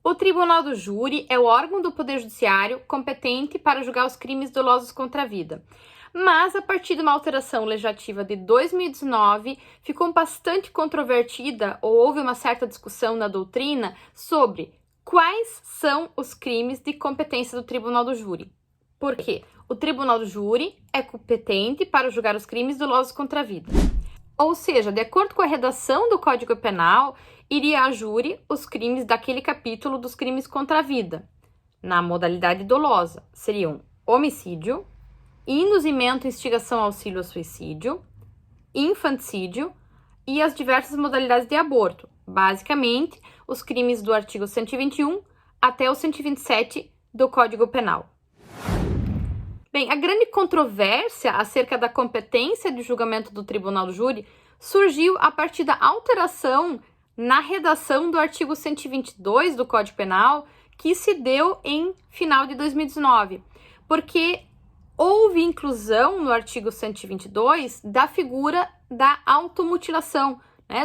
O Tribunal do Júri é o órgão do Poder Judiciário competente para julgar os crimes dolosos contra a vida. Mas, a partir de uma alteração legislativa de 2019, ficou bastante controvertida, ou houve uma certa discussão na doutrina, sobre quais são os crimes de competência do Tribunal do Júri. Por quê? O Tribunal do Júri é competente para julgar os crimes dolosos contra a vida. Ou seja, de acordo com a redação do Código Penal, iria a júri os crimes daquele capítulo dos crimes contra a vida. Na modalidade dolosa, seriam homicídio, induzimento, instigação, auxílio ao suicídio, infanticídio e as diversas modalidades de aborto. Basicamente, os crimes do artigo 121 até o 127 do Código Penal. Bem, a grande controvérsia acerca da competência de julgamento do Tribunal do Júri surgiu a partir da alteração na redação do artigo 122 do Código Penal, que se deu em final de 2019, porque houve inclusão no artigo 122 da figura da automutilação,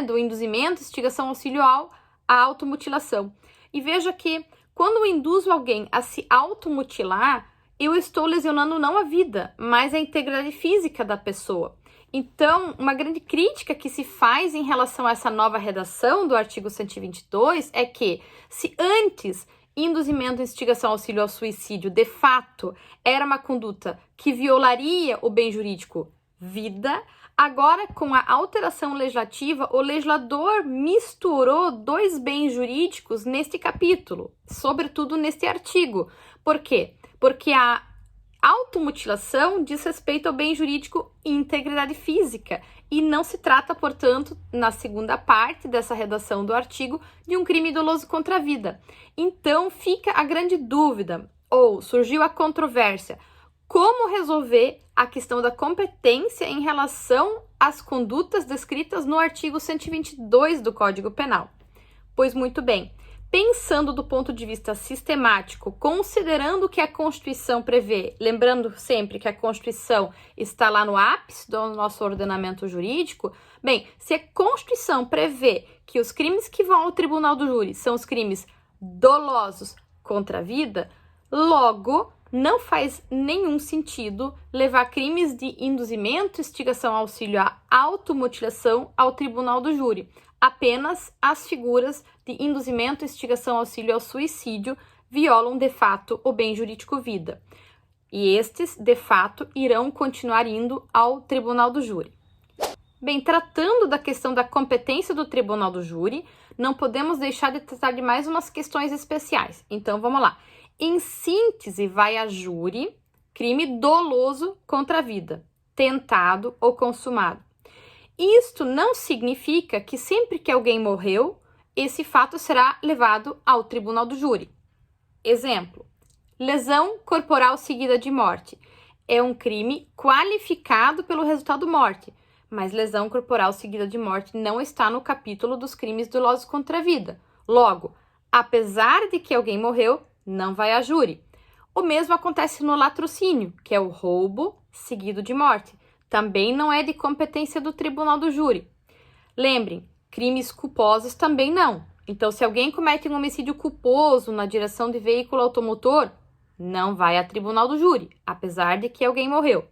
do induzimento, instigação, auxílio à automutilação. E veja que quando eu induzo alguém a se automutilar, eu estou lesionando não a vida, mas a integridade física da pessoa. Então, uma grande crítica que se faz em relação a essa nova redação do artigo 122 é que, se antes induzimento, instigação, auxílio ao suicídio, de fato, era uma conduta que violaria o bem jurídico vida, agora, com a alteração legislativa, o legislador misturou dois bens jurídicos neste capítulo, sobretudo neste artigo. Por quê? Porque a automutilação diz respeito ao bem jurídico e integridade física e não se trata, portanto, na segunda parte dessa redação do artigo, de um crime doloso contra a vida. Então, fica a grande dúvida, ou surgiu a controvérsia, como resolver a questão da competência em relação às condutas descritas no artigo 122 do Código Penal. Pois muito bem, pensando do ponto de vista sistemático, considerando que a Constituição prevê, lembrando sempre que a Constituição está lá no ápice do nosso ordenamento jurídico, bem, se a Constituição prevê que os crimes que vão ao Tribunal do Júri são os crimes dolosos contra a vida, logo não faz nenhum sentido levar crimes de induzimento, instigação, auxílio à automutilação ao Tribunal do Júri. Apenas as figuras de induzimento, instigação, auxílio ao suicídio violam, de fato, o bem jurídico vida. E estes, de fato, irão continuar indo ao Tribunal do Júri. Bem, tratando da questão da competência do Tribunal do Júri, não podemos deixar de tratar de mais umas questões especiais. Então, vamos lá. Em síntese, vai a júri crime doloso contra a vida, tentado ou consumado. Isto não significa que sempre que alguém morreu, esse fato será levado ao Tribunal do Júri. Exemplo, lesão corporal seguida de morte. É um crime qualificado pelo resultado morte, mas lesão corporal seguida de morte não está no capítulo dos crimes dolosos contra a vida. Logo, apesar de que alguém morreu, não vai a júri. O mesmo acontece no latrocínio, que é o roubo seguido de morte. Também não é de competência do Tribunal do Júri. Lembrem, crimes culposos também não. Então, se alguém comete um homicídio culposo na direção de veículo automotor, não vai a Tribunal do Júri, apesar de que alguém morreu,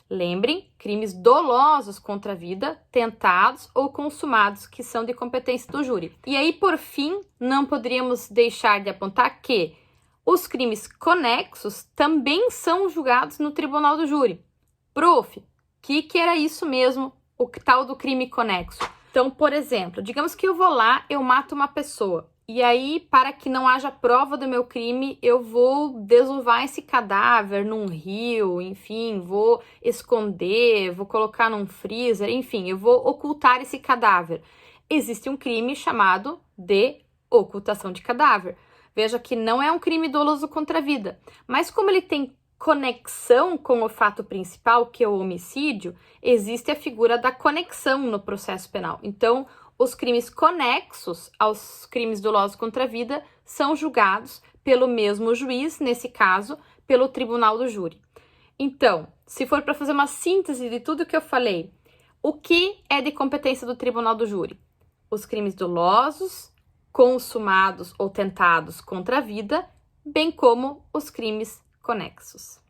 Lembrem, crimes dolosos contra a vida, tentados ou consumados, que são de competência do júri. E aí, por fim, não poderíamos deixar de apontar que os crimes conexos também são julgados no Tribunal do Júri. Prof, que era isso mesmo, o tal do crime conexo? Então, por exemplo, digamos que eu vou lá, eu mato uma pessoa. E aí, para que não haja prova do meu crime, eu vou desovar esse cadáver num rio, enfim, vou esconder, vou colocar num freezer, enfim, eu vou ocultar esse cadáver. Existe um crime chamado de ocultação de cadáver. Veja que não é um crime doloso contra a vida, mas como ele tem conexão com o fato principal, que é o homicídio, existe a figura da conexão no processo penal. Então, os crimes conexos aos crimes dolosos contra a vida são julgados pelo mesmo juiz, nesse caso, pelo Tribunal do Júri. Então, se for para fazer uma síntese de tudo que eu falei, o que é de competência do Tribunal do Júri? Os crimes dolosos consumados ou tentados contra a vida, bem como os crimes conexos.